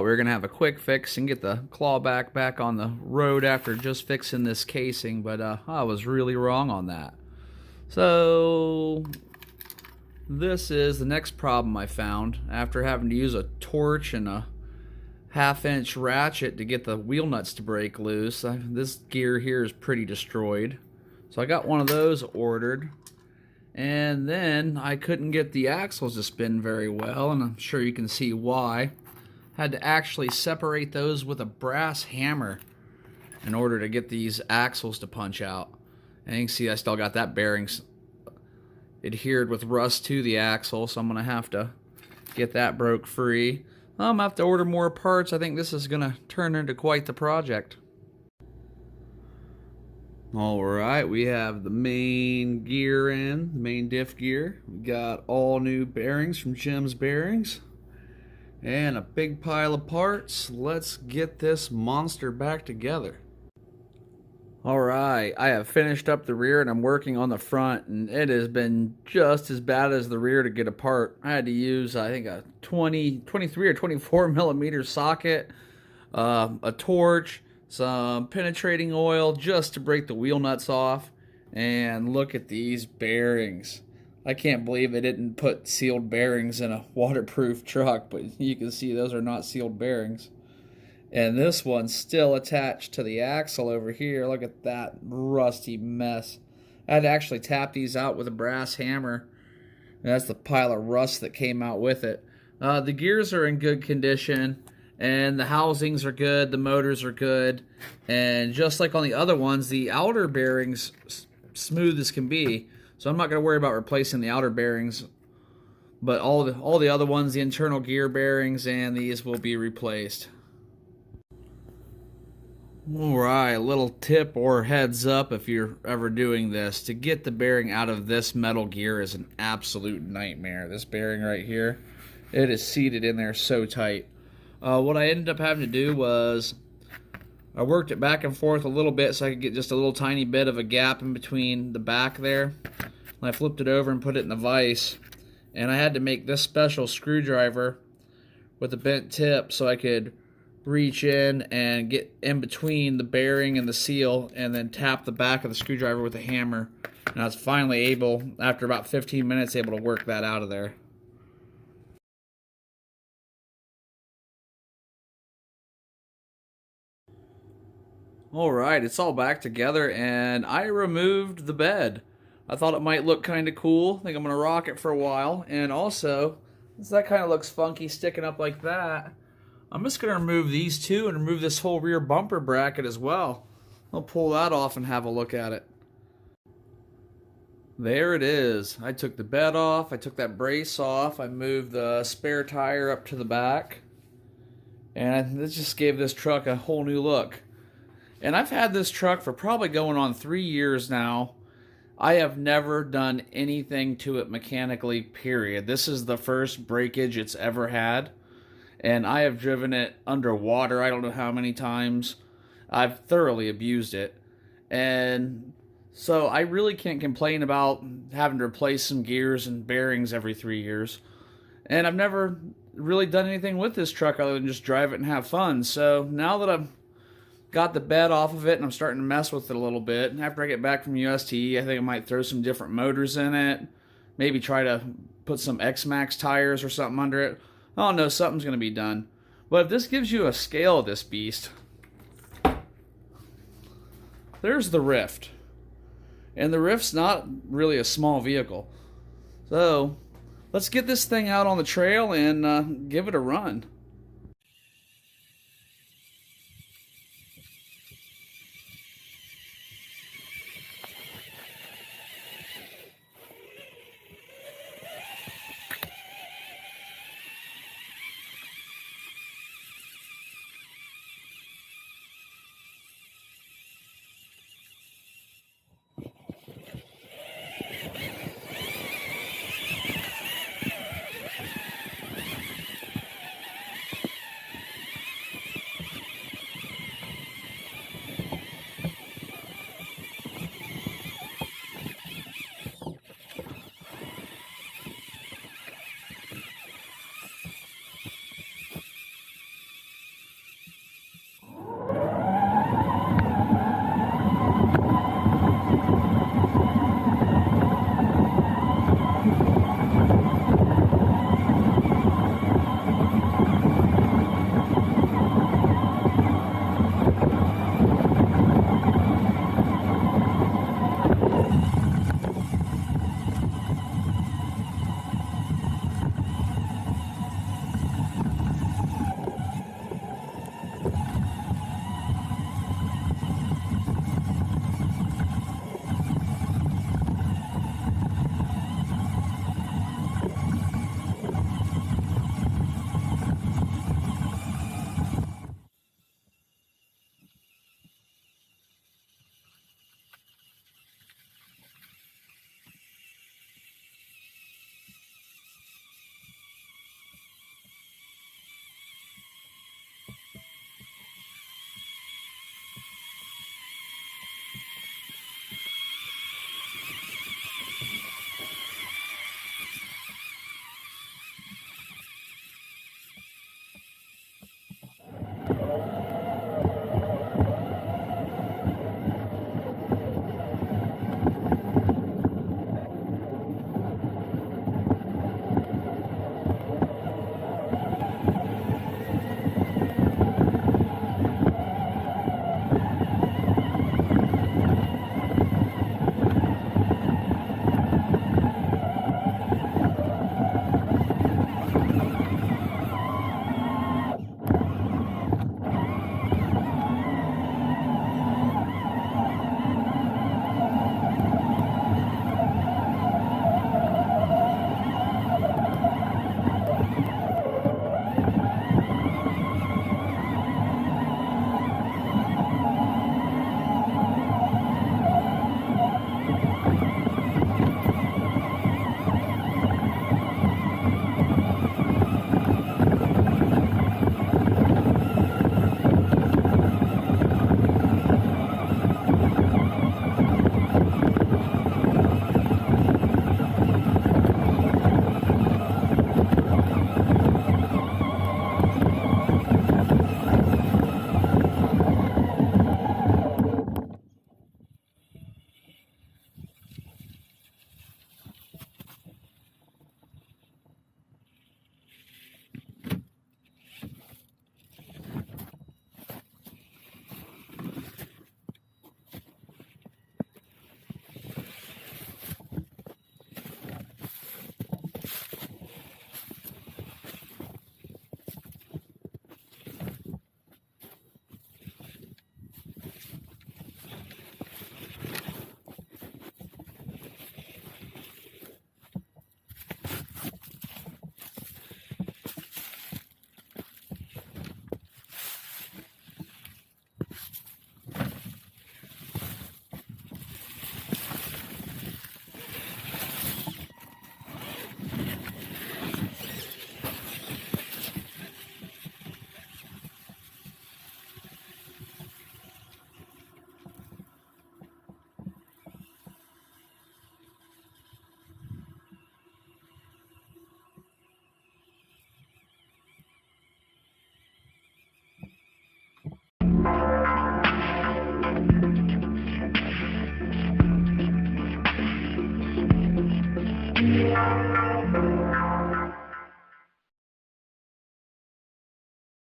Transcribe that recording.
we're going to have a quick fix and get the Clawback back on the road after just fixing this casing, but I was really wrong on that. So this is the next problem I found after having to use a torch and a 1/2-inch ratchet to get the wheel nuts to break loose. This gear here is pretty destroyed. So I got one of those ordered. And then I couldn't get the axles to spin very well, and I'm sure you can see why. Had to actually separate those with a brass hammer in order to get these axles to punch out. And you can see I still got that bearings adhered with rust to the axle, so I'm going to have to get that broke free. I'm going to have to order more parts. I think this is going to turn into quite the project. Alright, we have the main gear in, the main diff gear. We got all new bearings from Jim's Bearings. And a big pile of parts. Let's get this monster back together. Alright, I have finished up the rear and I'm working on the front, and it has been just as bad as the rear to get apart. I had to use, I think, a 23 or 24 millimeter socket, a torch, some penetrating oil just to break the wheel nuts off. And look at these bearings. I can't believe they didn't put sealed bearings in a waterproof truck, but you can see those are not sealed bearings. And this one's still attached to the axle over here. Look at that rusty mess. I had to actually tap these out with a brass hammer. And that's the pile of rust that came out with it. The gears are in good condition, and the housings are good, the motors are good, and just like on the other ones, the outer bearings smooth as can be. So I'm not going to worry about replacing the outer bearings, but all the other ones, the internal gear bearings and these, will be replaced. Alright, a little tip or heads up if you're ever doing this. To get the bearing out of this metal gear is an absolute nightmare. This bearing right here, it is seated in there so tight. What I ended up having to do was I worked it back and forth a little bit so I could get just a little tiny bit of a gap in between the back there. And I flipped it over and put it in the vise. And I had to make this special screwdriver with a bent tip so I could reach in and get in between the bearing and the seal and then tap the back of the screwdriver with a hammer. And I was finally able, after about 15 minutes, able to work that out of there. Alright, it's all back together, and I removed the bed. I thought it might look kind of cool. I think I'm going to rock it for a while. And also, since that kind of looks funky sticking up like that, I'm just going to remove these two and remove this whole rear bumper bracket as well. I'll pull that off and have a look at it. There it is. I took the bed off, I took that brace off, I moved the spare tire up to the back, and this just gave this truck a whole new look. And I've had this truck for probably going on 3 years now. I have never done anything to it mechanically, period. This is the first breakage it's ever had. And I have driven it underwater I don't know how many times. I've thoroughly abused it. And so I really can't complain about having to replace some gears and bearings every 3 years. And I've never really done anything with this truck other than just drive it and have fun. So now that I've got the bed off of it and I'm starting to mess with it a little bit, and after I get back from UST, I think I might throw some different motors in it. Maybe try to put some X-Max tires or something under it. I don't know, something's going to be done. But if this gives you a scale of this beast, there's the Rift. And the Rift's not really a small vehicle. So let's get this thing out on the trail and give it a run.